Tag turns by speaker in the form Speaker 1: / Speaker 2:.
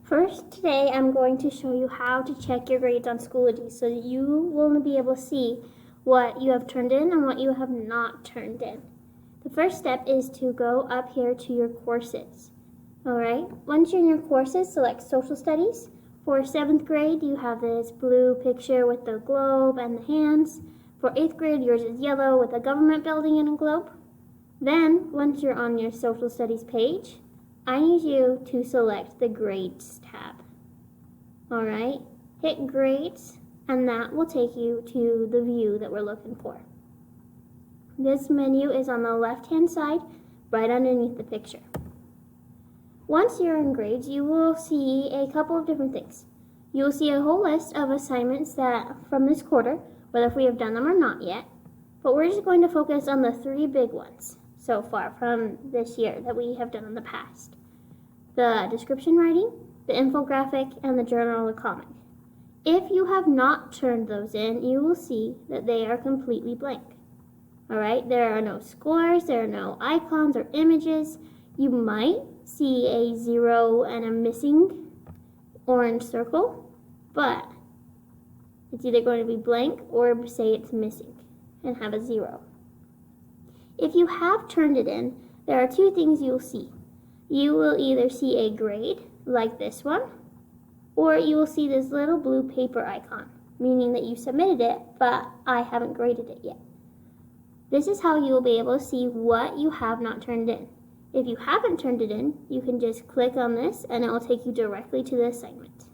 Speaker 1: First, today I'm going to show you how to check your grades on Schoology so that you will be able to see what you have turned in and what you have not turned in. The first step is to go up here to your courses. Alright, once you're in your courses, select Social Studies. For 7th grade, you have this blue picture with the globe and the hands. For 8th grade, yours is yellow with a government building and a globe. Then, once you're on your Social Studies page, I need you to select the Grades tab. Alright, hit Grades, and that will take you to the view that we're looking for. This menu is on the left-hand side, right underneath the picture. Once you're in Grades, you will see a couple of different things. You will see a whole list of assignments that from this quarter, whether if we have done them or not yet, but we're just going to focus on the 3 big ones so far from this year that we have done in the past. The description writing, the infographic, and the journal or comic. If you have not turned those in, you will see that they are completely blank. Alright, there are no scores, there are no icons or images. You might see a 0 and a missing orange circle, but it's either going to be blank or say it's missing and have a 0. If you have turned it in, there are 2 things you'll see. You will either see a grade, like this one, or you will see this little blue paper icon, meaning that you submitted it, but I haven't graded it yet. This is how you will be able to see what you have not turned in. If you haven't turned it in, you can just click on this and it will take you directly to the assignment.